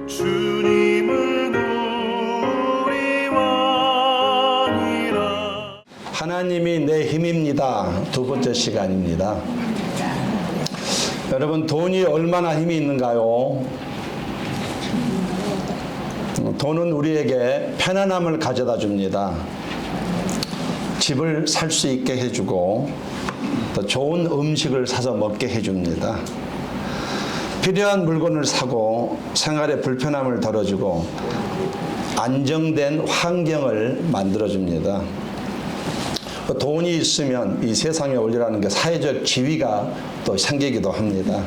주님은 우리 왕이라. 하나님이 내 힘입니다. 두 번째 시간입니다. 여러분, 돈이 얼마나 힘이 있는가요? 돈은 우리에게 편안함을 가져다 줍니다. 집을 살 수 있게 해주고 또 좋은 음식을 사서 먹게 해줍니다. 필요한 물건을 사고 생활의 불편함을 덜어주고 안정된 환경을 만들어줍니다. 돈이 있으면 이 세상에 올리라는 게 사회적 지위가 또 생기기도 합니다.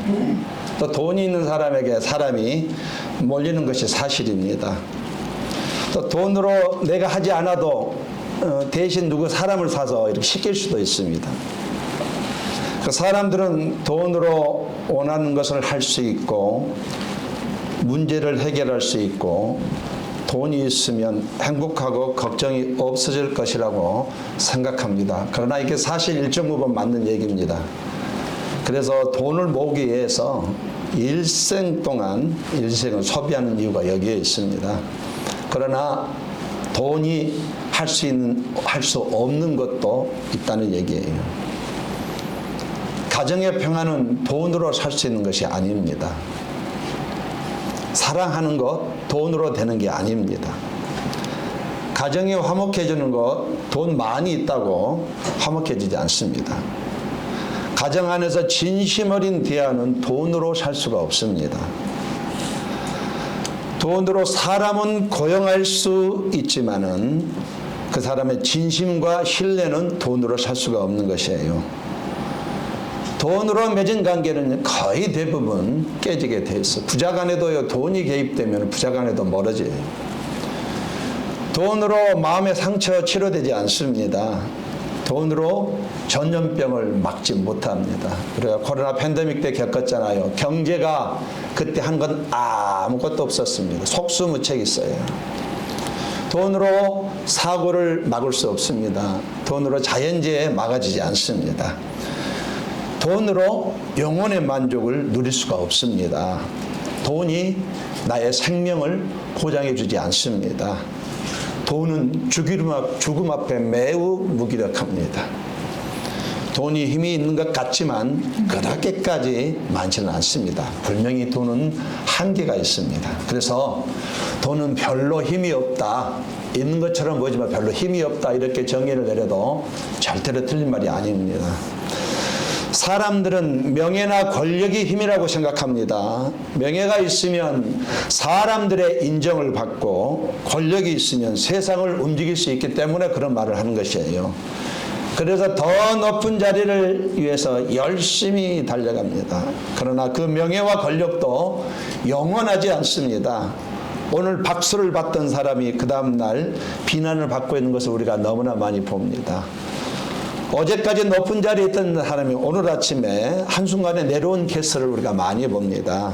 또 돈이 있는 사람에게 사람이 몰리는 것이 사실입니다. 또 돈으로 내가 하지 않아도 대신 누구 사람을 사서 이렇게 시킬 수도 있습니다. 그 사람들은 돈으로 원하는 것을 할 수 있고 문제를 해결할 수 있고 돈이 있으면 행복하고 걱정이 없어질 것이라고 생각합니다. 그러나 이게 사실 일정 부분 맞는 얘기입니다. 그래서 돈을 모으기 위해서 일생 동안 일생을 소비하는 이유가 여기에 있습니다. 그러나 돈이 할 수 없는 것도 있다는 얘기예요. 가정의 평안은 돈으로 살 수 있는 것이 아닙니다. 사랑하는 것 돈으로 되는 게 아닙니다. 가정이 화목해지는 것 돈 많이 있다고 화목해지지 않습니다. 가정 안에서 진심 어린 대화는 돈으로 살 수가 없습니다. 돈으로 사람은 고용할 수 있지만은 그 사람의 진심과 신뢰는 돈으로 살 수가 없는 것이에요. 돈으로 맺은 관계는 거의 대부분 깨지게 돼 있어. 부자 간에도요, 돈이 개입되면 부자 간에도 멀어져요. 돈으로 마음의 상처 치료되지 않습니다. 돈으로 전염병을 막지 못합니다. 우리가 코로나 팬데믹 때 겪었잖아요. 경제가 그때 한 건 아무것도 없었습니다. 속수무책 있어요. 돈으로 사고를 막을 수 없습니다. 돈으로 자연재해 막아지지 않습니다. 돈으로 영혼의 만족을 누릴 수가 없습니다. 돈이 나의 생명을 보장해 주지 않습니다. 돈은 죽음 앞에 매우 무기력합니다. 돈이 힘이 있는 것 같지만 그렇게까지 많지는 않습니다. 분명히 돈은 한계가 있습니다. 그래서 돈은 별로 힘이 없다, 있는 것처럼 보이지만 별로 힘이 없다, 이렇게 정의를 내려도 절대로 틀린 말이 아닙니다. 사람들은 명예나 권력이 힘이라고 생각합니다. 명예가 있으면 사람들의 인정을 받고 권력이 있으면 세상을 움직일 수 있기 때문에 그런 말을 하는 것이에요. 그래서 더 높은 자리를 위해서 열심히 달려갑니다. 그러나 그 명예와 권력도 영원하지 않습니다. 오늘 박수를 받던 사람이 그 다음날 비난을 받고 있는 것을 우리가 너무나 많이 봅니다. 어제까지 높은 자리에 있던 사람이 오늘 아침에 한순간에 내려온 케이스를 우리가 많이 봅니다.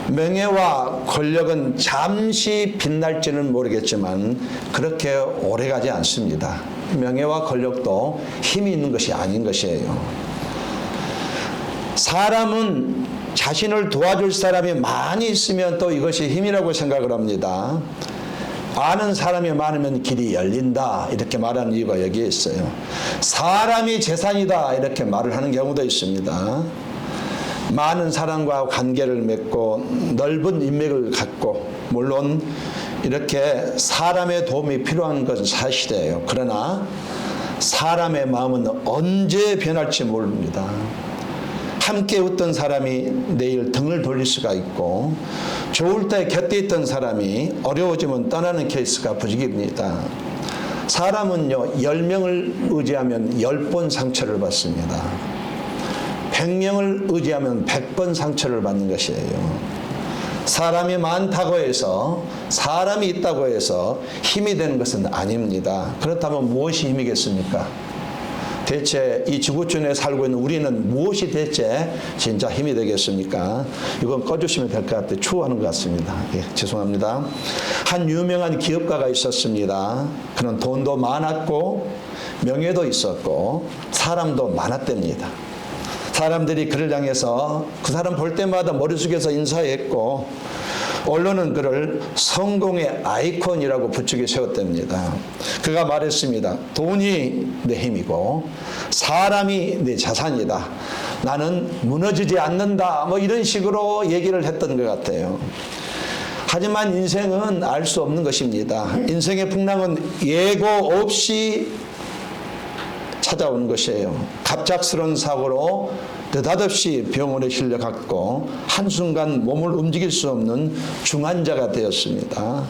명예와 권력은 잠시 빛날지는 모르겠지만 그렇게 오래가지 않습니다. 명예와 권력도 힘이 있는 것이 아닌 것이에요. 사람은 자신을 도와줄 사람이 많이 있으면 또 이것이 힘이라고 생각을 합니다. 아는 사람이 많으면 길이 열린다, 이렇게 말하는 이유가 여기에 있어요. 사람이 재산이다, 이렇게 말을 하는 경우도 있습니다. 많은 사람과 관계를 맺고 넓은 인맥을 갖고, 물론 이렇게 사람의 도움이 필요한 것은 사실이에요. 그러나 사람의 마음은 언제 변할지 모릅니다. 함께 웃던 사람이 내일 등을 돌릴 수가 있고, 좋을 때 곁에 있던 사람이 어려워지면 떠나는 케이스가 부지기입니다. 사람은요, 10명을 의지하면 10번 상처를 받습니다. 100명을 의지하면 100번 상처를 받는 것이에요. 사람이 많다고 해서, 사람이 있다고 해서 힘이 되는 것은 아닙니다. 그렇다면 무엇이 힘이겠습니까? 대체 이 지구촌에 살고 있는 우리는 무엇이 대체 진짜 힘이 되겠습니까? 이건 꺼주시면 될 것 같아요. 추워하는 것 같습니다. 예, 죄송합니다. 한 유명한 기업가가 있었습니다. 그는 돈도 많았고 명예도 있었고 사람도 많았답니다. 사람들이 그를 향해서 그 사람 볼 때마다 머리 숙여서 인사했고 언론은 그를 성공의 아이콘이라고 부추겨 세웠답니다. 그가 말했습니다. 돈이 내 힘이고 사람이 내 자산이다. 나는 무너지지 않는다. 뭐 이런 식으로 얘기를 했던 것 같아요. 하지만 인생은 알 수 없는 것입니다. 인생의 풍랑은 예고 없이 찾아오는 것이에요. 갑작스러운 사고로 느닷없이 병원에 실려갔고 한순간 몸을 움직일 수 없는 중환자가 되었습니다.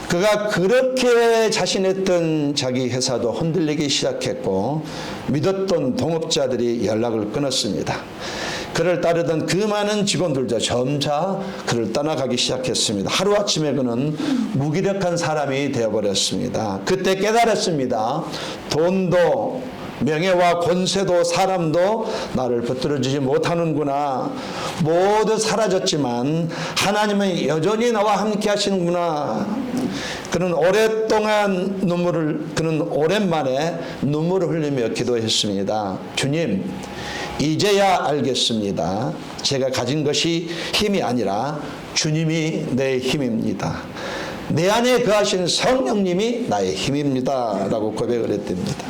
그가 그렇게 자신했던 자기 회사도 흔들리기 시작했고 믿었던 동업자들이 연락을 끊었습니다. 그를 따르던 그 많은 직원들도 점차 그를 떠나가기 시작했습니다. 하루아침에 그는 무기력한 사람이 되어버렸습니다. 그때 깨달았습니다. 돈도 명예와 권세도 사람도 나를 붙들어주지 못하는구나. 모두 사라졌지만 하나님은 여전히 나와 함께 하시는구나. 그는 오랜만에 눈물을 흘리며 기도했습니다. 주님, 이제야 알겠습니다. 제가 가진 것이 힘이 아니라 주님이 내 힘입니다. 내 안에 거하신 성령님이 나의 힘입니다. 라고 고백을 했답니다.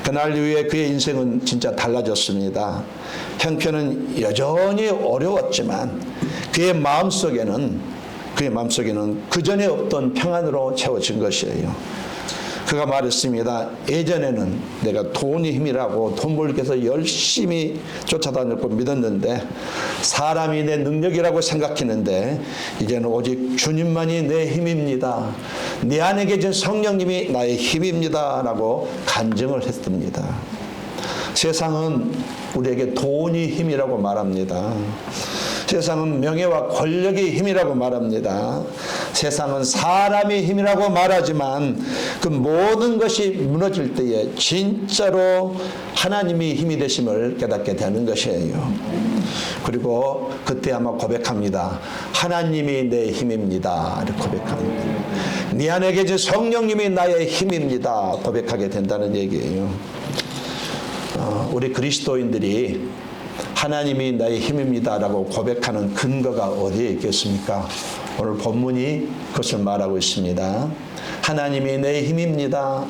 그날 이후에 그의 인생은 진짜 달라졌습니다. 형편은 여전히 어려웠지만 그의 마음속에는 그전에 없던 평안으로 채워진 것이에요. 그가 말했습니다. 예전에는 내가 돈이 힘이라고 돈 벌기 위해서 열심히 쫓아다녔고 믿었는데 사람이 내 능력이라고 생각했는데 이제는 오직 주님만이 내 힘입니다. 내 안에 계신 성령님이 나의 힘입니다. 라고 간증을 했습니다. 세상은 우리에게 돈이 힘이라고 말합니다. 세상은 명예와 권력이 힘이라고 말합니다. 세상은 사람이 힘이라고 말하지만 그 모든 것이 무너질 때에 진짜로 하나님이 힘이 되심을 깨닫게 되는 것이에요. 그리고 그때 아마 고백합니다. 하나님이 내 힘입니다. 이렇게 고백합니다. 네 안에 계신 성령님이 나의 힘입니다. 고백하게 된다는 얘기예요. 우리 그리스도인들이 하나님이 나의 힘입니다 라고 고백하는 근거가 어디에 있겠습니까? 오늘 본문이 그것을 말하고 있습니다. 하나님이 내 힘입니다.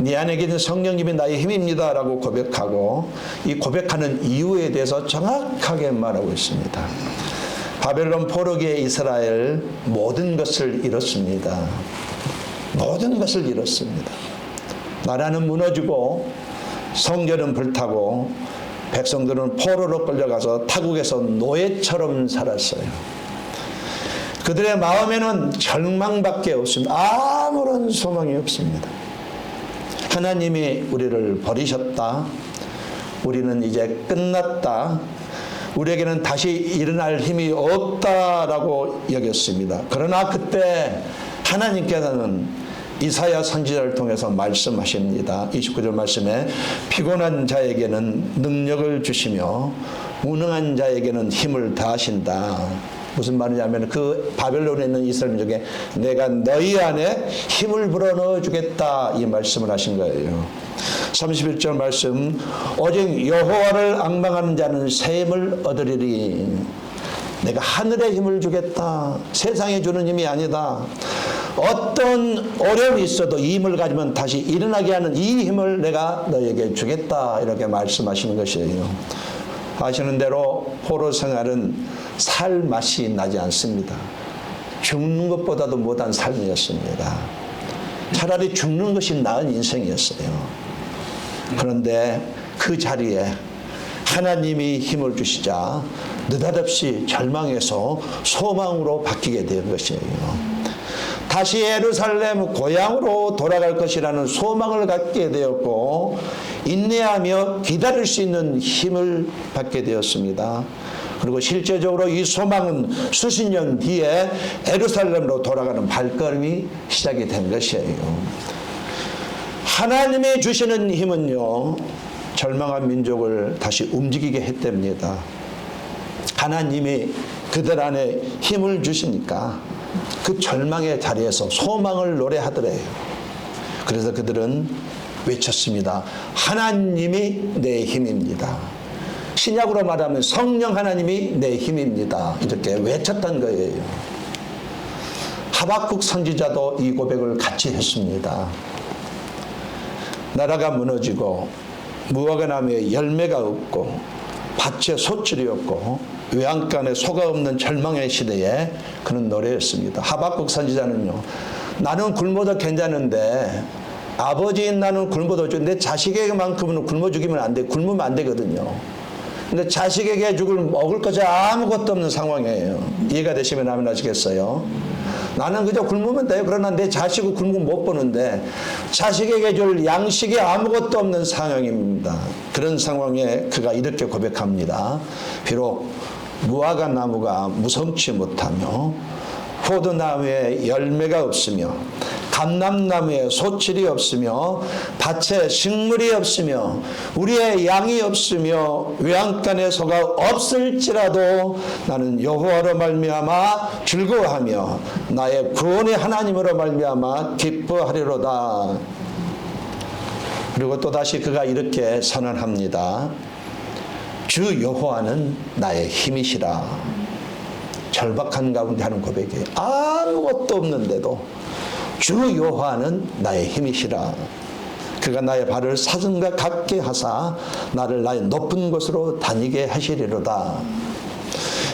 네 안에 계신 성령님이 나의 힘입니다 라고 고백하고 이 고백하는 이유에 대해서 정확하게 말하고 있습니다. 바벨론 포로기의 이스라엘 모든 것을 잃었습니다. 모든 것을 잃었습니다. 나라는 무너지고 성전은 불타고 백성들은 포로로 끌려가서 타국에서 노예처럼 살았어요. 그들의 마음에는 절망밖에 없습니다. 아무런 소망이 없습니다. 하나님이 우리를 버리셨다. 우리는 이제 끝났다. 우리에게는 다시 일어날 힘이 없다라고 여겼습니다. 그러나 그때 하나님께서는 이사야 선지자를 통해서 말씀하십니다. 29절 말씀에 피곤한 자에게는 능력을 주시며 무능한 자에게는 힘을 더하신다. 무슨 말이냐면 그 바벨론에 있는 이스라엘 중에 내가 너희 안에 힘을 불어넣어 주겠다 이 말씀을 하신 거예요. 31절 말씀 오직 여호와를 앙망하는 자는 새 힘을 얻으리리. 내가 하늘의 힘을 주겠다. 세상에 주는 힘이 아니다. 어떤 어려움이 있어도 이 힘을 가지면 다시 일어나게 하는 이 힘을 내가 너에게 주겠다. 이렇게 말씀하시는 것이에요. 아시는 대로 포로 생활은 살 맛이 나지 않습니다. 죽는 것보다도 못한 삶이었습니다. 차라리 죽는 것이 나은 인생이었어요. 그런데 그 자리에 하나님이 힘을 주시자 느닷없이 절망에서 소망으로 바뀌게 된 것이에요. 다시 예루살렘 고향으로 돌아갈 것이라는 소망을 갖게 되었고 인내하며 기다릴 수 있는 힘을 받게 되었습니다. 그리고 실제적으로 이 소망은 수십 년 뒤에 예루살렘으로 돌아가는 발걸음이 시작이 된 것이에요. 하나님이 주시는 힘은요, 절망한 민족을 다시 움직이게 했답니다. 하나님이 그들 안에 힘을 주시니까 그 절망의 자리에서 소망을 노래하더래요. 그래서 그들은 외쳤습니다. 하나님이 내 힘입니다. 신약으로 말하면 성령 하나님이 내 힘입니다. 이렇게 외쳤던 거예요. 하박국 선지자도 이 고백을 같이 했습니다. 나라가 무너지고 무화과 나무에 열매가 없고 밭에 소출이 없고 외양간에 소가 없는 절망의 시대에 그런 노래였습니다. 하박국 선지자는요, 나는 굶어도 괜찮은데 아버지인 나는 굶어도 내 자식에게만큼은 굶어 죽이면 안 돼. 굶으면 안 되거든요. 근데 자식에게 먹을 것이 아무것도 없는 상황이에요. 이해가 되시면 아멘 하시겠어요? 나는 그저 굶으면 돼요. 그러나 내 자식을 굶으면 못 보는데 자식에게 줄 양식이 아무것도 없는 상황입니다. 그런 상황에 그가 이렇게 고백합니다. 비록 무화과 나무가 무성치 못하며 포도나무에 열매가 없으며 감람나무에 소출이 없으며 밭에 식물이 없으며 우리의 양이 없으며 외양간에 소가 없을지라도 나는 여호와로 말미암아 즐거워하며 나의 구원의 하나님으로 말미암아 기뻐하리로다. 그리고 또다시 그가 이렇게 선언합니다. 주 여호와는 나의 힘이시라. 절박한 가운데 하는 고백이에요. 아무것도 없는데도 주 여호와는 나의 힘이시라. 그가 나의 발을 사슴과 같게 하사 나를 나의 높은 곳으로 다니게 하시리로다.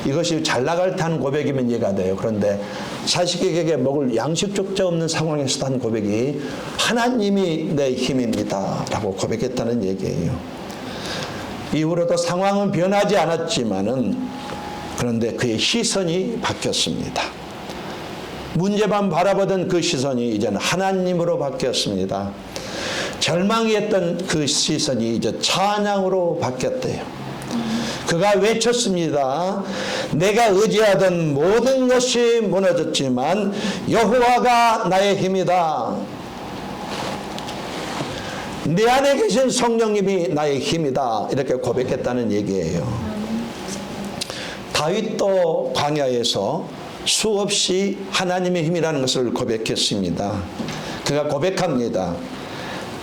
이것이 잘 나갈 때 하는 고백이면 이해가 돼요. 그런데 자식에게 먹을 양식조차 없는 상황에서 한 고백이 하나님이 내 힘입니다 라고 고백했다는 얘기예요. 이후로도 상황은 변하지 않았지만은 그런데 그의 시선이 바뀌었습니다. 문제만 바라보던 그 시선이 이제는 하나님으로 바뀌었습니다. 절망이 했던 그 시선이 이제 찬양으로 바뀌었대요. 그가 외쳤습니다. 내가 의지하던 모든 것이 무너졌지만 여호와가 나의 힘이다. 내 안에 계신 성령님이 나의 힘이다. 이렇게 고백했다는 얘기예요. 다윗도 광야에서 수없이 하나님의 힘이라는 것을 고백했습니다. 그가 고백합니다.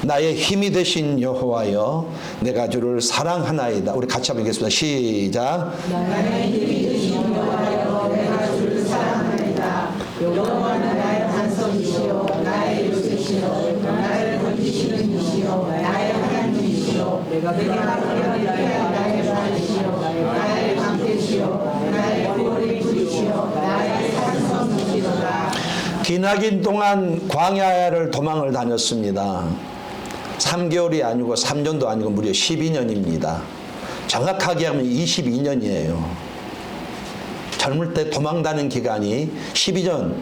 나의 힘이 되신 여호와여 내가 주를 사랑하나이다. 우리 같이 한번 읽겠습니다. 시작. 나의 힘이 되신 여호와여 내가 주를 사랑하나이다. 여호와는 나의 반석이시요 나의 요새시요 나를 건지시는 이시요 나의 하나님이시요 내가 나의 자리시요 나의 방패시요 나의 구원의 불이시요 나의 산성이시로다. 기나긴 동안 광야를 도망을 다녔습니다. 3개월이 아니고 3년도 아니고 무려 12년입니다. 정확하게 하면 22년이에요. 젊을 때 도망 다닌 기간이 12년,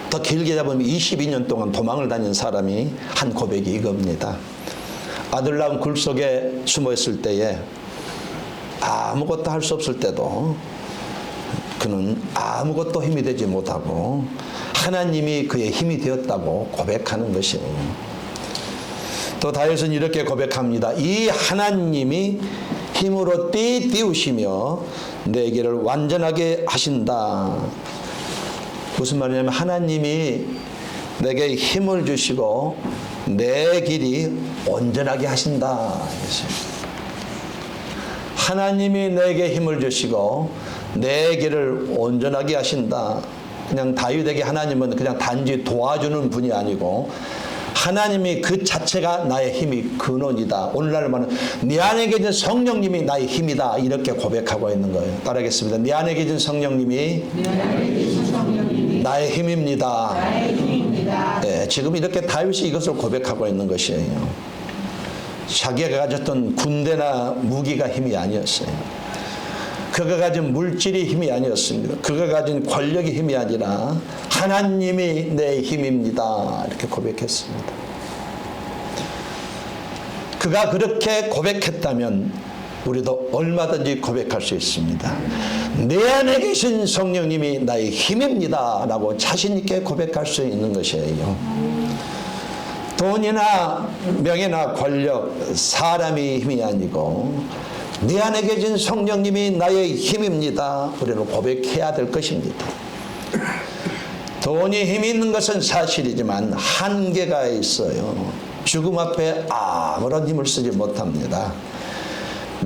더 길게 잡으면 22년 동안 도망을 다닌 사람이 한 고백이 이겁니다. 아들 낳은 굴 속에 숨어 있을 때에 아무것도 할 수 없을 때도 그는 아무것도 힘이 되지 못하고 하나님이 그의 힘이 되었다고 고백하는 것이에요. 또 다윗은 이렇게 고백합니다. 이 하나님이 힘으로 띄우시며 내 길을 완전하게 하신다. 무슨 말이냐면 하나님이 내게 힘을 주시고 내 길이 온전하게 하신다. 하나님이 내게 힘을 주시고 내 길을 온전하게 하신다. 그냥 다윗에게 하나님은 그냥 단지 도와주는 분이 아니고 하나님이 그 자체가 나의 힘이 근원이다. 오늘날 말은 네 안에 계신 성령님이 나의 힘이다. 이렇게 고백하고 있는 거예요. 따라하겠습니다. 네 안에 계신 성령님이 나의 힘입니다. 네, 지금 이렇게 다윗이 이것을 고백하고 있는 것이에요. 자기가 가졌던 군대나 무기가 힘이 아니었어요. 그가 가진 물질이 힘이 아니었습니다. 그가 가진 권력이 힘이 아니라 하나님이 내 힘입니다. 이렇게 고백했습니다. 그가 그렇게 고백했다면 우리도 얼마든지 고백할 수 있습니다. 내 안에 계신 성령님이 나의 힘입니다. 라고 자신 있게 고백할 수 있는 것이에요. 돈이나 명예나 권력, 사람이 힘이 아니고 네 안에 계신 성령님이 나의 힘입니다. 우리는 고백해야 될 것입니다. 돈이 힘이 있는 것은 사실이지만 한계가 있어요. 죽음 앞에 아무런 힘을 쓰지 못합니다.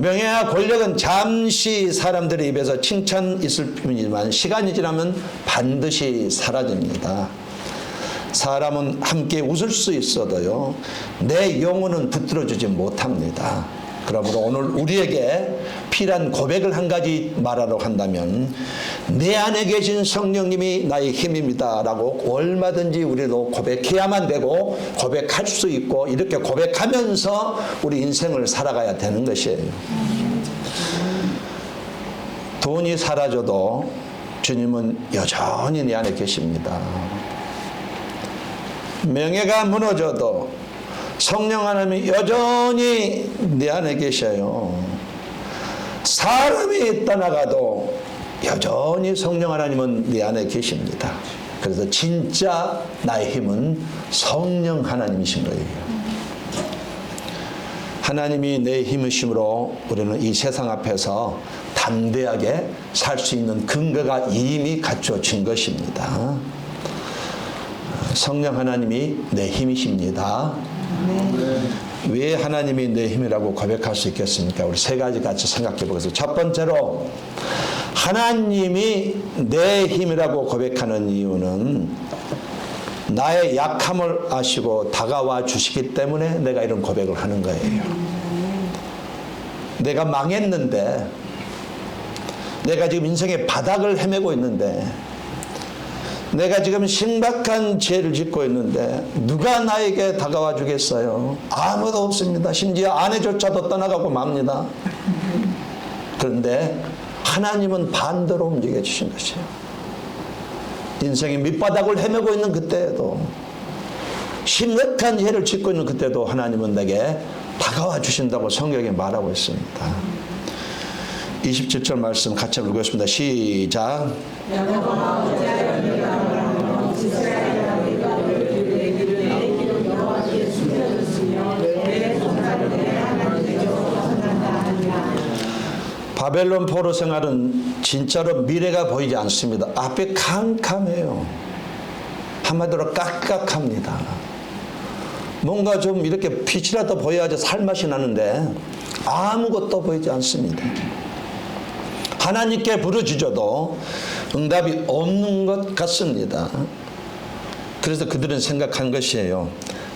명예와 권력은 잠시 사람들의 입에서 칭찬 있을 뿐이지만 시간이 지나면 반드시 사라집니다. 사람은 함께 웃을 수 있어도요, 내 영혼은 붙들어주지 못합니다. 그러므로 오늘 우리에게 필요한 고백을 한 가지 말하려고 한다면, 내 안에 계신 성령님이 나의 힘입니다 라고 얼마든지 우리도 고백해야만 되고 고백할 수 있고, 이렇게 고백하면서 우리 인생을 살아가야 되는 것이에요. 돈이 사라져도 주님은 여전히 내 안에 계십니다. 명예가 무너져도 성령 하나님이 여전히 내 안에 계셔요. 사람이 떠나가도 여전히 성령 하나님은 내 안에 계십니다. 그래서 진짜 나의 힘은 성령 하나님이신 거예요. 하나님이 내 힘이심으로 우리는 이 세상 앞에서 담대하게 살 수 있는 근거가 이미 갖춰진 것입니다. 성령 하나님이 내 힘이십니다. 왜 하나님이 내 힘이라고 고백할 수 있겠습니까? 우리 세 가지 같이 생각해 보겠습니다. 첫 번째로, 하나님이 내 힘이라고 고백하는 이유는 나의 약함을 아시고 다가와 주시기 때문에 내가 이런 고백을 하는 거예요. 내가 망했는데, 내가 지금 인생의 바닥을 헤매고 있는데, 내가 지금 심각한 죄를 짓고 있는데 누가 나에게 다가와 주겠어요? 아무도 없습니다. 심지어 아내조차도 떠나가고 맙니다. 그런데 하나님은 반대로 움직여 주신 것이에요. 인생의 밑바닥을 헤매고 있는 그때에도, 심각한 죄를 짓고 있는 그때도 하나님은 내게 다가와 주신다고 성경에 말하고 있습니다. 27절 말씀 같이 읽겠습니다. 시작. 바벨론 포로 생활은 진짜로 미래가 보이지 않습니다. 앞이 캄캄해요. 한마디로 깍깍합니다. 뭔가 좀 이렇게 빛이라도 보여야지 살맛이 나는데 아무것도 보이지 않습니다. 하나님께 부르짖어도 응답이 없는 것 같습니다. 그래서 그들은 생각한 것이에요.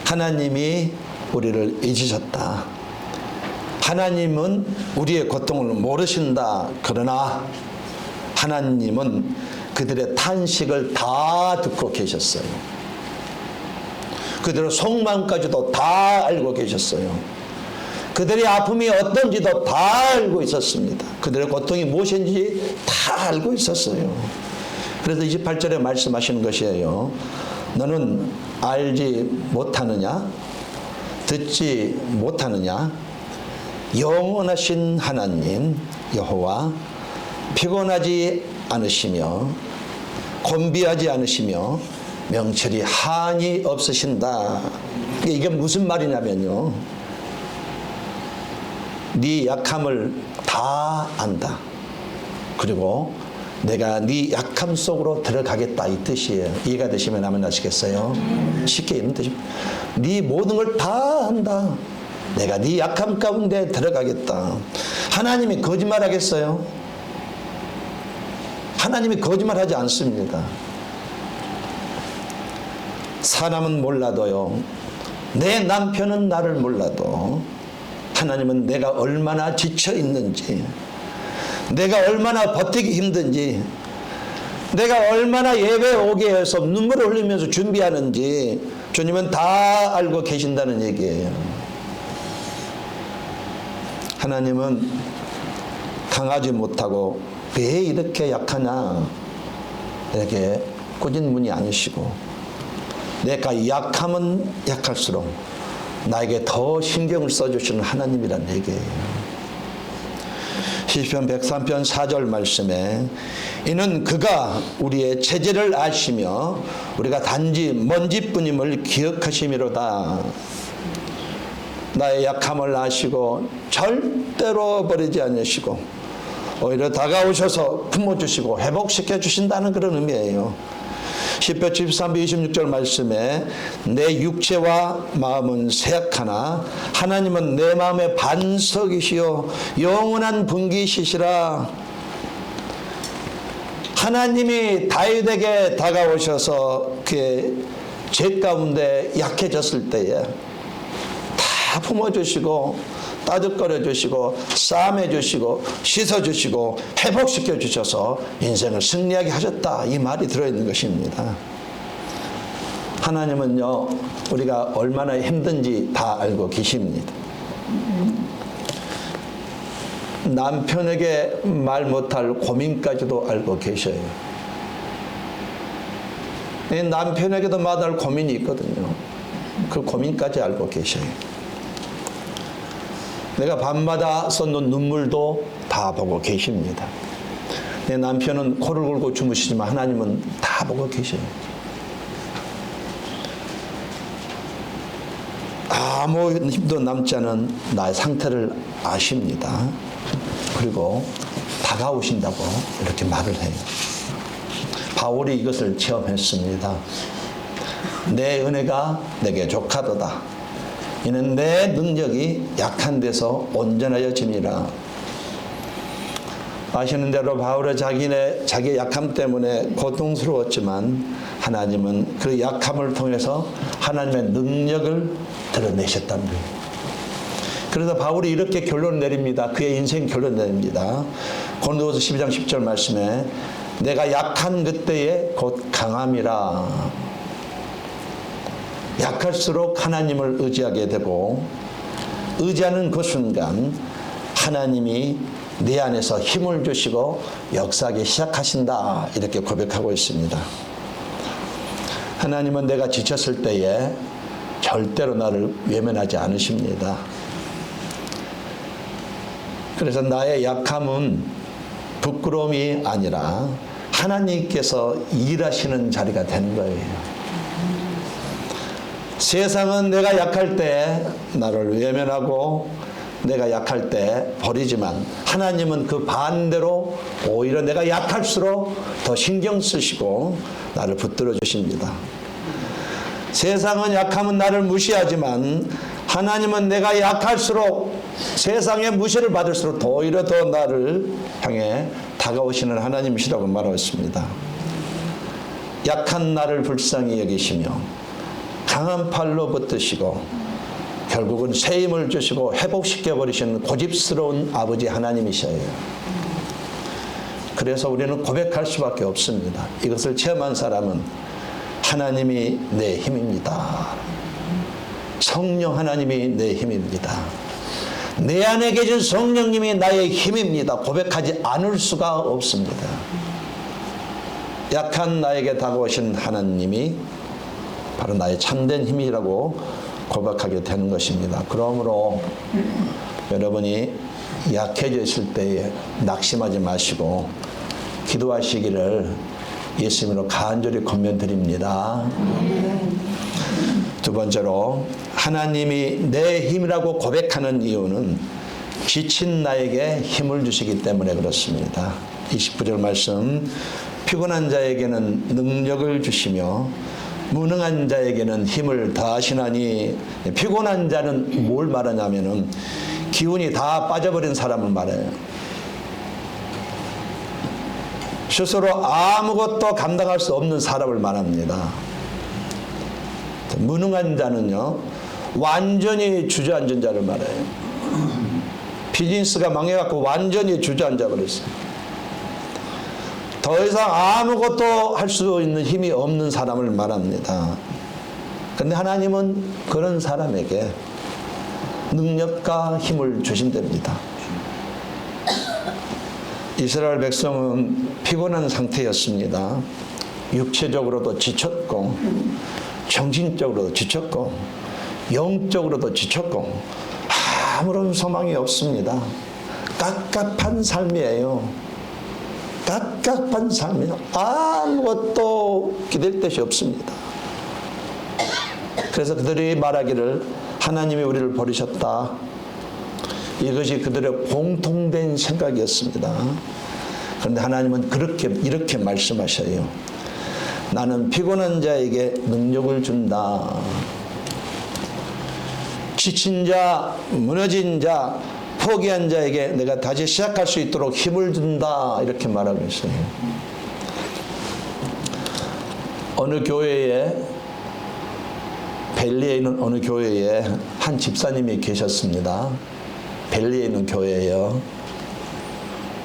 하나님이 우리를 잊으셨다. 하나님은 우리의 고통을 모르신다. 그러나 하나님은 그들의 탄식을 다 듣고 계셨어요. 그들의 속마음까지도 다 알고 계셨어요. 그들의 아픔이 어떤지도 다 알고 있었습니다. 그들의 고통이 무엇인지 다 알고 있었어요. 그래서 28절에 말씀하시는 것이에요. 너는 알지 못하느냐? 듣지 못하느냐? 영원하신 하나님 여호와 피곤하지 않으시며 곤비하지 않으시며 명철이 한이 없으신다. 이게 무슨 말이냐면요, 네 약함을 다 안다. 그리고 내가 네 약함 속으로 들어가겠다, 이 뜻이에요. 이해가 되시면 아멘 하시겠어요? 쉽게 이런 뜻입니다. 네 모든 걸 다 안다. 내가 네 약함 가운데 들어가겠다. 하나님이 거짓말하겠어요? 하나님이 거짓말하지 않습니다. 사람은 몰라도요, 내 남편은 나를 몰라도 하나님은 내가 얼마나 지쳐 있는지, 내가 얼마나 버티기 힘든지, 내가 얼마나 예배 오게 해서 눈물을 흘리면서 준비하는지 주님은 다 알고 계신다는 얘기예요. 하나님은 강하지 못하고 왜 이렇게 약하냐 이렇게 꾸짖는 분이 아니시고, 내가 약하면 약할수록 나에게 더 신경을 써주시는 하나님이란 얘기예요. 시편 103편 4절 말씀에 이는 그가 우리의 체질을 아시며 우리가 단지 먼지뿐임을 기억하심이로다. 나의 약함을 아시고 절대로 버리지 않으시고 오히려 다가오셔서 품어주시고 회복시켜 주신다는 그런 의미예요. 10편 73편 26절 말씀에 내 육체와 마음은 쇠약하나 하나님은 내 마음의 반석이시요 영원한 분기시시라. 하나님이 다윗에게 다가오셔서 그의 죄 가운데 약해졌을 때에 다 품어주시고 따뜻거려 주시고 싸매 주시고 씻어 주시고 회복시켜 주셔서 인생을 승리하게 하셨다, 이 말이 들어있는 것입니다. 하나님은요 우리가 얼마나 힘든지 다 알고 계십니다. 남편에게 말 못할 고민까지도 알고 계셔요. 남편에게도 말할 고민이 있거든요. 그 고민까지 알고 계셔요. 내가 밤마다 쏟는 눈물도 다 보고 계십니다. 내 남편은 코를 골고 주무시지만 하나님은 다 보고 계셔요. 아무 힘도 남지 않은 나의 상태를 아십니다. 그리고 다가오신다고 이렇게 말을 해요. 바울이 이것을 체험했습니다. 내 은혜가 내게 족하도다. 이는 내 능력이 약한 데서 온전하여짐이라. 아시는 대로 바울은 자기의 약함 때문에 고통스러웠지만 하나님은 그 약함을 통해서 하나님의 능력을 드러내셨다는 거예요. 그래서 바울이 이렇게 결론을 내립니다. 그의 인생 결론을 내립니다. 고린도후서 12장 10절 말씀에 내가 약한 그때에 곧 강함이라. 약할수록 하나님을 의지하게 되고 의지하는 그 순간 하나님이 내 안에서 힘을 주시고 역사하기 시작하신다, 이렇게 고백하고 있습니다. 하나님은 내가 지쳤을 때에 절대로 나를 외면하지 않으십니다. 그래서 나의 약함은 부끄러움이 아니라 하나님께서 일하시는 자리가 되는 거예요. 세상은 내가 약할 때 나를 외면하고 내가 약할 때 버리지만 하나님은 그 반대로 오히려 내가 약할수록 더 신경 쓰시고 나를 붙들어 주십니다. 세상은 약하면 나를 무시하지만 하나님은 내가 약할수록 세상의 무시를 받을수록 오히려 더 나를 향해 다가오시는 하나님이시라고 말하고 있습니다. 약한 나를 불쌍히 여기시며 강한 팔로 붙드시고 결국은 새 힘을 주시고 회복시켜 버리시는 고집스러운 아버지 하나님이셔요. 그래서 우리는 고백할 수밖에 없습니다. 이것을 체험한 사람은 하나님이 내 힘입니다. 성령 하나님이 내 힘입니다. 내 안에 계신 성령님이 나의 힘입니다. 고백하지 않을 수가 없습니다. 약한 나에게 다가오신 하나님이 바로 나의 참된 힘이라고 고백하게 되는 것입니다. 그러므로 여러분이 약해져 있을 때에 낙심하지 마시고 기도하시기를 예수님으로 간절히 권면드립니다. 두 번째로 하나님이 내 힘이라고 고백하는 이유는 지친 나에게 힘을 주시기 때문에 그렇습니다. 29절 말씀, 피곤한 자에게는 능력을 주시며 무능한 자에게는 힘을 더하시나니. 피곤한 자는 뭘 말하냐면은 기운이 다 빠져버린 사람을 말해요. 스스로 아무것도 감당할 수 없는 사람을 말합니다. 무능한 자는요 완전히 주저앉은 자를 말해요. 비즈니스가 망해갖고 완전히 주저앉아 버렸어요. 더 이상 아무것도 할 수 있는 힘이 없는 사람을 말합니다. 그런데 하나님은 그런 사람에게 능력과 힘을 주신답니다. 이스라엘 백성은 피곤한 상태였습니다. 육체적으로도 지쳤고 정신적으로도 지쳤고 영적으로도 지쳤고 아무런 소망이 없습니다. 깝깝한 삶이에요. 깝깝한 삶이에요. 아무것도 기댈 데이 없습니다. 그래서 그들이 말하기를 하나님이 우리를 버리셨다. 이것이 그들의 공통된 생각이었습니다. 그런데 하나님은 이렇게 말씀하셔요. 나는 피곤한 자에게 능력을 준다. 지친 자, 무너진 자, 포기한 자에게 내가 다시 시작할 수 있도록 힘을 준다. 이렇게 말하고 있어요. 어느 교회에, 벨리에 있는 어느 교회에 한 집사님이 계셨습니다. 벨리에 있는 교회예요.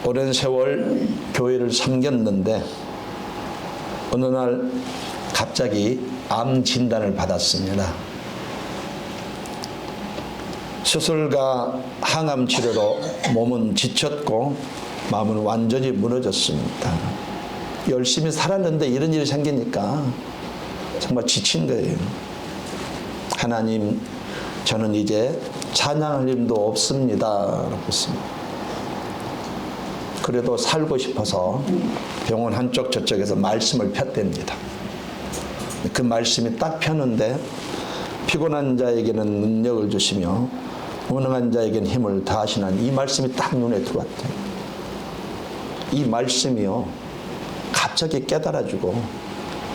오랜 세월 교회를 섬겼는데 어느 날 갑자기 암 진단을 받았습니다. 수술과 항암 치료로 몸은 지쳤고 마음은 완전히 무너졌습니다. 열심히 살았는데 이런 일이 생기니까 정말 지친 거예요. 하나님, 저는 이제 찬양할 힘도 없습니다. 라고 했습니다. 그래도 살고 싶어서 병원 한쪽 저쪽에서 말씀을 폈답니다. 그 말씀이 딱 폈는데 피곤한 자에게는 능력을 주시며 무능한 자에게는 힘을 다하시는 이 말씀이 딱 눈에 들어왔대요. 이 말씀이요, 갑자기 깨달아지고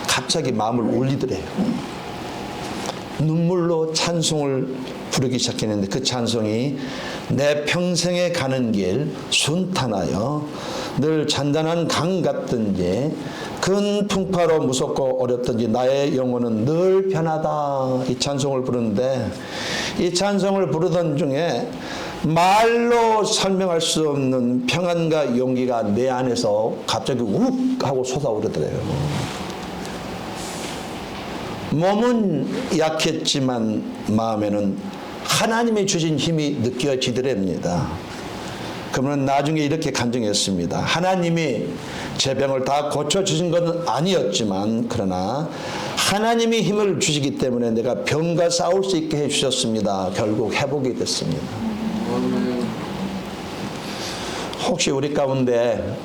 갑자기 마음을 울리더래요. 눈물로 찬송을 부르기 시작했는데 그 찬송이 내 평생에 가는 길 순탄하여 늘 잔잔한 강 같든지 큰 풍파로 무섭고 어렵든지 나의 영혼은 늘 편하다. 이 찬송을 부르는데 이 찬송을 부르던 중에 말로 설명할 수 없는 평안과 용기가 내 안에서 갑자기 욱 하고 솟아오르더래요. 몸은 약했지만 마음에는 하나님이 주신 힘이 느껴지더랍니다. 그러면 나중에 이렇게 간증했습니다. 하나님이 제 병을 다 고쳐주신 것은 아니었지만 그러나 하나님이 힘을 주시기 때문에 내가 병과 싸울 수 있게 해주셨습니다. 결국 회복이 됐습니다. 혹시 우리 가운데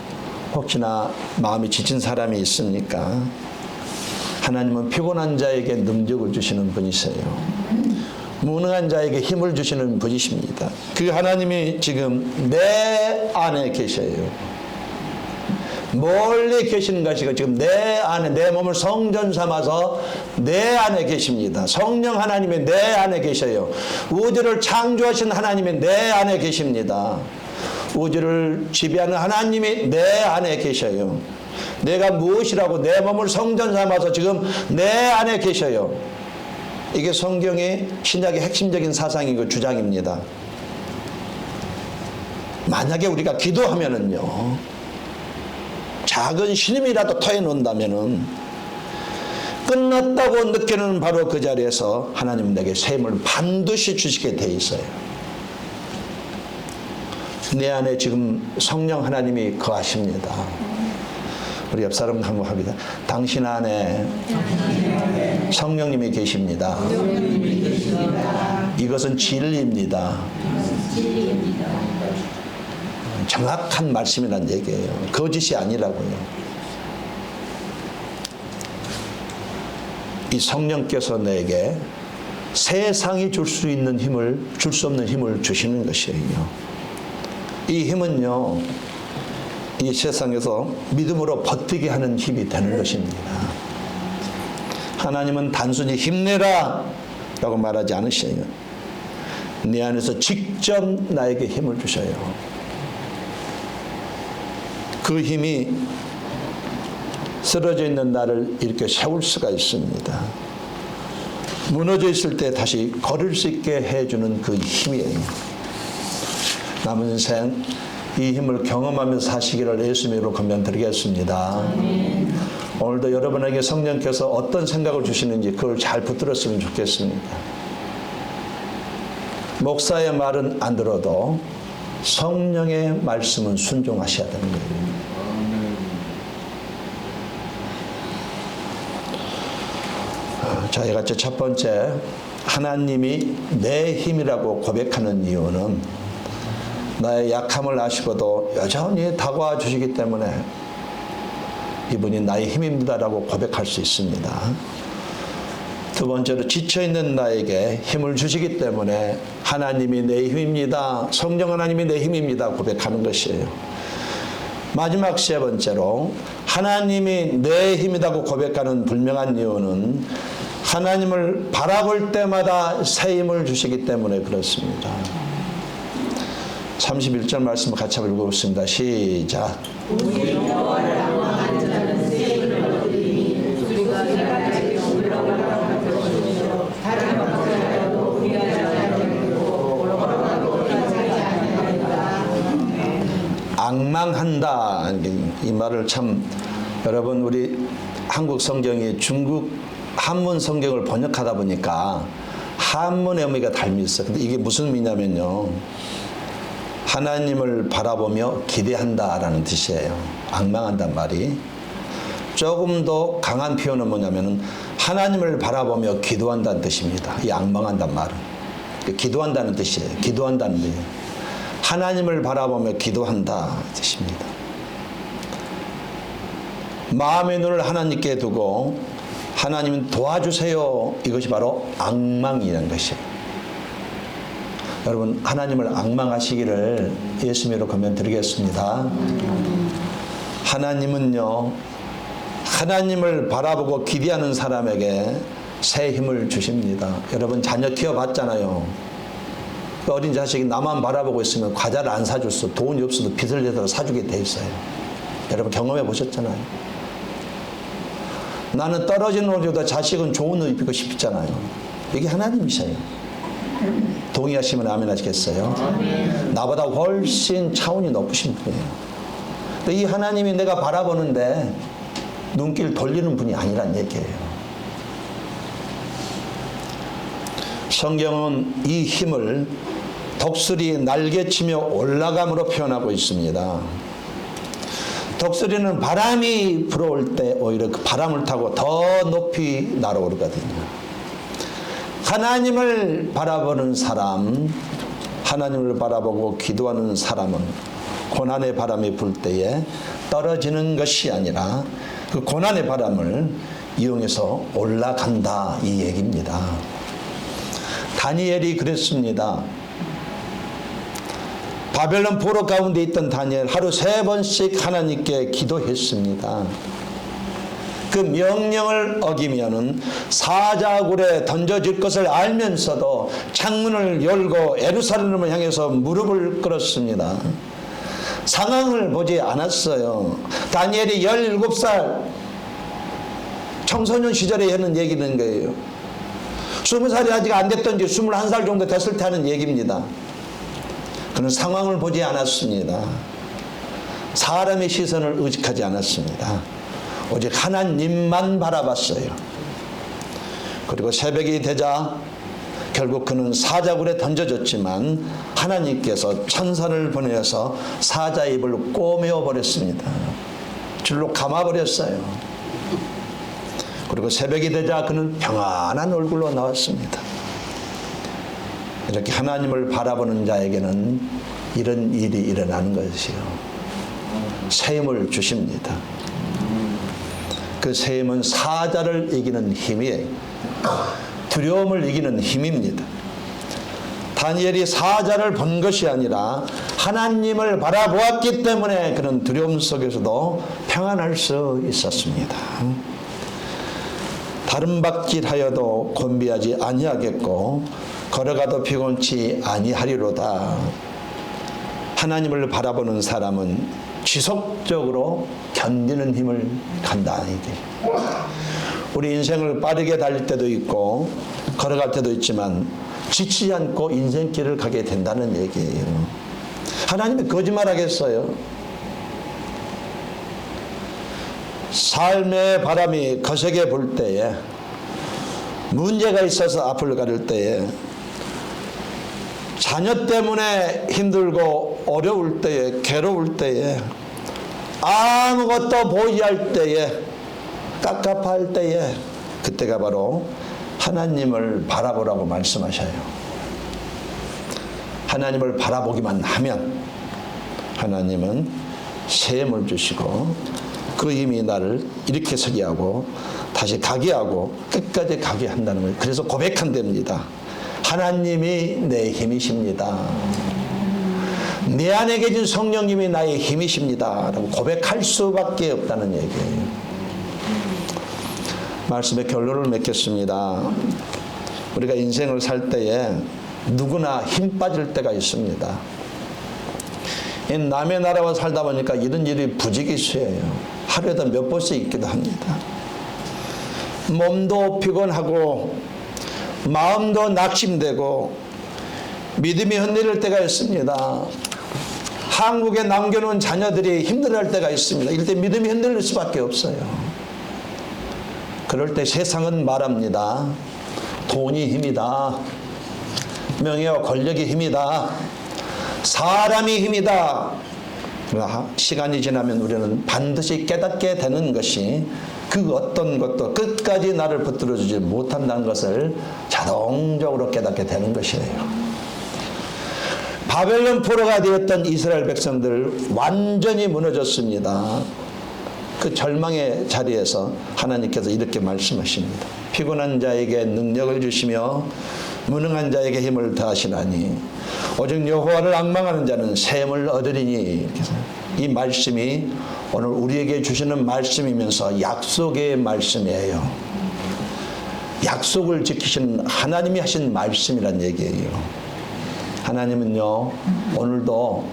혹시나 마음이 지친 사람이 있습니까? 하나님은 피곤한 자에게 능력을 주시는 분이세요. 무능한 자에게 힘을 주시는 분이십니다. 그 하나님이 지금 내 안에 계셔요. 멀리 계시는 것이고 지금 내 안에, 내 몸을 성전 삼아서 내 안에 계십니다. 성령 하나님이 내 안에 계셔요. 우주를 창조하신 하나님이 내 안에 계십니다. 우주를 지배하는 하나님이 내 안에 계셔요. 내가 무엇이라고 내 몸을 성전 삼아서 지금 내 안에 계셔요. 이게 성경의 신약의 핵심적인 사상이고 주장입니다. 만약에 우리가 기도하면은요, 작은 신임이라도 터해놓는다면은 끝났다고 느끼는 바로 그 자리에서 하나님 내게 새 힘을 반드시 주시게 돼 있어요. 내 안에 지금 성령 하나님이 거하십니다. 우리 옆 사람 한번 당신 안에 성령님이 계십니다. 이것은 진리입니다. 정확한 말씀이란 얘기예요. 거짓이 아니라고요. 이 성령께서 내게 세상이 줄 수 있는 힘을, 줄 수 없는 힘을 주시는 것이에요. 이 힘은요, 이 세상에서 믿음으로 버티게 하는 힘이 되는 것입니다. 하나님은 단순히 힘내라 라고 말하지 않으셔요. 내 안에서 직접 나에게 힘을 주셔요. 그 힘이 쓰러져 있는 나를 이렇게 세울 수가 있습니다. 무너져 있을 때 다시 걸을 수 있게 해주는 그 힘이에요. 남은 인생 이 힘을 경험하면서 사시기를 예수님으로 권면드리겠습니다. 오늘도 여러분에게 성령께서 어떤 생각을 주시는지 그걸 잘 붙들었으면 좋겠습니다. 목사의 말은 안 들어도 성령의 말씀은 순종하셔야 되는 거예요. 자, 이같이 첫 번째, 하나님이 내 힘이라고 고백하는 이유는 나의 약함을 아시고도 여전히 다가와 주시기 때문에 이분이 나의 힘입니다라고 고백할 수 있습니다. 두 번째로 지쳐있는 나에게 힘을 주시기 때문에 하나님이 내 힘입니다. 성령 하나님이 내 힘입니다. 고백하는 것이에요. 마지막 세 번째로 하나님이 내 힘이라고 고백하는 분명한 이유는 하나님을 바라볼 때마다 새 힘을 주시기 때문에 그렇습니다. 31절 말씀을 같이 한번 읽어보겠습니다. 시작. 우리 여호와를 악망하는 자는 새 힘을 얻으리니 우리가 내가 올라가라 것이며 다른 박자라도 우리하지 아니하고 걸어가도 우리하지 아니하리라. 악망한다. 이 말을 참 여러분 우리 한국 성경이 중국 한문 성경을 번역하다 보니까 한문의 의미가 닮이 있어요. 근데 이게 무슨 의미냐면요. 하나님을 바라보며 기대한다라는 뜻이에요. 악망한단 말이. 조금 더 강한 표현은 뭐냐면은 하나님을 바라보며 기도한다는 뜻입니다. 이 악망한단 말은. 기도한다는 뜻이에요. 기도한다는 뜻이에요. 하나님을 바라보며 기도한다 뜻입니다. 마음의 눈을 하나님께 두고 하나님 도와주세요. 이것이 바로 악망이라는 것이에요. 여러분 하나님을 악망하시기를 예수님으로 권면 드리겠습니다. 하나님은요 하나님을 바라보고 기대하는 사람에게 새 힘을 주십니다. 여러분 자녀 키워봤잖아요. 어린 자식이 나만 바라보고 있으면 과자를 안 사줄 수, 돈이 없어도 빚을 내서 사주게 돼 있어요. 여러분 경험해 보셨잖아요. 나는 떨어지는 옷보다 자식은 좋은 옷 입히고 싶잖아요. 이게 하나님이세요. 동의하시면 아멘 하시겠어요? 나보다 훨씬 차원이 높으신 분이에요. 이 하나님이 내가 바라보는데 눈길 돌리는 분이 아니란 얘기예요. 성경은 이 힘을 독수리 날개치며 올라감으로 표현하고 있습니다. 독수리는 바람이 불어올 때 오히려 그 바람을 타고 더 높이 날아오르거든요. 하나님을 바라보는 사람, 하나님을 바라보고 기도하는 사람은 고난의 바람이 불 때에 떨어지는 것이 아니라 그 고난의 바람을 이용해서 올라간다 이 얘기입니다. 다니엘이 그랬습니다. 바벨론 포로 가운데 있던 다니엘 하루 3번씩 하나님께 기도했습니다. 그 명령을 어기면은 사자굴에 던져질 것을 알면서도 창문을 열고 예루살렘을 향해서 무릎을 꿇었습니다. 상황을 보지 않았어요. 다니엘이 17살 청소년 시절에 하는 얘기는 거예요. 20살이 아직 안 됐던지 21살 정도 됐을 때 하는 얘기입니다. 그는 상황을 보지 않았습니다. 사람의 시선을 의식하지 않았습니다. 오직 하나님만 바라봤어요. 그리고 새벽이 되자 결국 그는 사자굴에 던져졌지만 하나님께서 천사를 보내서 사자 입을 꼬매어 버렸습니다. 줄로 감아버렸어요. 그리고 새벽이 되자 그는 평안한 얼굴로 나왔습니다. 이렇게 하나님을 바라보는 자에게는 이런 일이 일어나는 것이요. 새 힘을 주십니다. 그 새 힘은 사자를 이기는 힘이에요. 두려움을 이기는 힘입니다. 다니엘이 사자를 본 것이 아니라 하나님을 바라보았기 때문에 그는 두려움 속에서도 평안할 수 있었습니다. 다른 박질하여도 곤비하지 아니하겠고 걸어가도 피곤치 아니하리로다. 하나님을 바라보는 사람은 지속적으로 견디는 힘을 간다. 우리 인생을 빠르게 달릴 때도 있고 걸어갈 때도 있지만 지치지 않고 인생길을 가게 된다는 얘기예요. 하나님이 거짓말하겠어요? 삶의 바람이 거세게 불 때에 문제가 있어서 앞을 가를 때에 자녀 때문에 힘들고 어려울 때에 괴로울 때에 아무것도 보이지 않을 때에 깝깝할 때에 그때가 바로 하나님을 바라보라고 말씀하셔요. 하나님을 바라보기만 하면 하나님은 새 힘을 주시고 그 힘이 나를 이렇게 서게 하고 다시 가게 하고 끝까지 가게 한다는 거예요. 그래서 고백한답니다. 하나님이 내 힘이십니다. 내 안에 계신 성령님이 나의 힘이십니다 라고 고백할 수밖에 없다는 얘기예요. 말씀의 결론을 맺겠습니다. 우리가 인생을 살 때에 누구나 힘 빠질 때가 있습니다. 남의 나라와 살다 보니까 이런 일이 부지기수예요. 하루에도 몇 번씩 있기도 합니다. 몸도 피곤하고 마음도 낙심되고 믿음이 흔들릴 때가 있습니다. 한국에 남겨놓은 자녀들이 힘들어할 때가 있습니다. 이럴 때 믿음이 흔들릴 수밖에 없어요. 그럴 때 세상은 말합니다. 돈이 힘이다. 명예와 권력이 힘이다. 사람이 힘이다. 그러나 시간이 지나면 우리는 반드시 깨닫게 되는 것이 그 어떤 것도 끝까지 나를 붙들어주지 못한다는 것을 자동적으로 깨닫게 되는 것이에요. 바벨론 포로가 되었던 이스라엘 백성들 완전히 무너졌습니다. 그 절망의 자리에서 하나님께서 이렇게 말씀하십니다. 피곤한 자에게 능력을 주시며 무능한 자에게 힘을 더하시나니 오직 여호와를 앙망하는 자는 샘을 얻으리니. 이 말씀이 오늘 우리에게 주시는 말씀이면서 약속의 말씀이에요. 약속을 지키시는 하나님이 하신 말씀이란 얘기예요. 하나님은요, 오늘도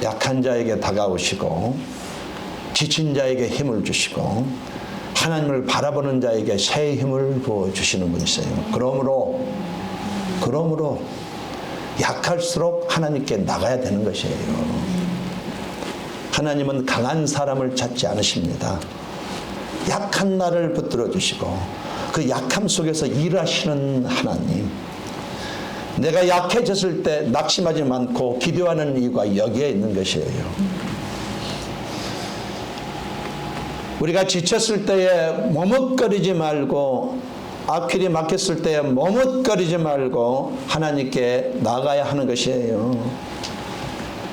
약한 자에게 다가오시고 지친 자에게 힘을 주시고 하나님을 바라보는 자에게 새 힘을 부어주시는 분이세요. 그러므로 약할수록 하나님께 나가야 되는 것이에요. 하나님은 강한 사람을 찾지 않으십니다. 약한 나를 붙들어 주시고 그 약함 속에서 일하시는 하나님. 내가 약해졌을 때 낙심하지 않고 기도하는 이유가 여기에 있는 것이에요. 우리가 지쳤을 때에 머뭇거리지 말고 앞길이 막혔을 때에 머뭇거리지 말고 하나님께 나가야 하는 것이에요.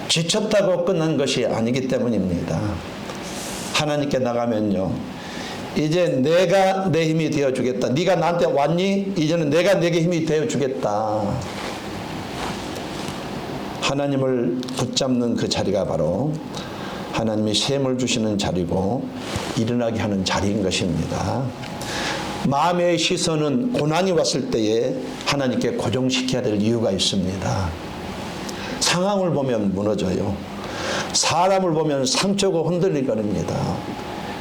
지쳤다고 끝난 것이 아니기 때문입니다. 하나님께 나가면요, 이제 내가 내 힘이 되어주겠다. 네가 나한테 왔니? 이제는 내가 내게 힘이 되어주겠다. 하나님을 붙잡는 그 자리가 바로 하나님이 샘을 주시는 자리고 일어나게 하는 자리인 것입니다. 마음의 시선은 고난이 왔을 때에 하나님께 고정시켜야 될 이유가 있습니다. 상황을 보면 무너져요. 사람을 보면 상처고 흔들리거립니다.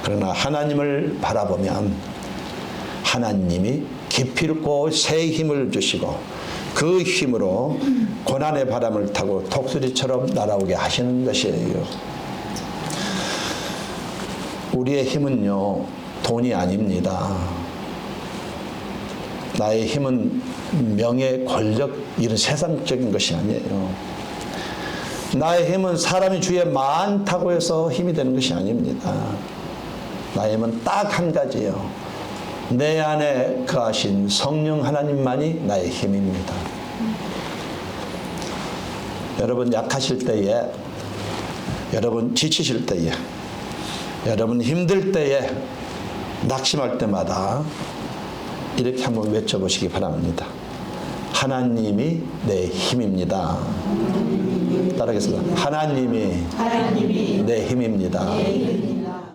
그러나 하나님을 바라보면 하나님이 기필코 새 힘을 주시고 그 힘으로 고난의 바람을 타고 독수리처럼 날아오게 하시는 것이에요. 우리의 힘은요, 돈이 아닙니다. 나의 힘은 명예, 권력, 이런 세상적인 것이 아니에요. 나의 힘은 사람이 주위에 많다고 해서 힘이 되는 것이 아닙니다. 나의 힘은 딱 한 가지예요. 내 안에 거하신 성령 하나님만이 나의 힘입니다. 여러분 약하실 때에, 여러분 지치실 때에, 여러분 힘들 때에, 낙심할 때마다 이렇게 한번 외쳐보시기 바랍니다. 하나님이 내 힘입니다. 따라하겠습니다. 하나님이 내 힘입니다.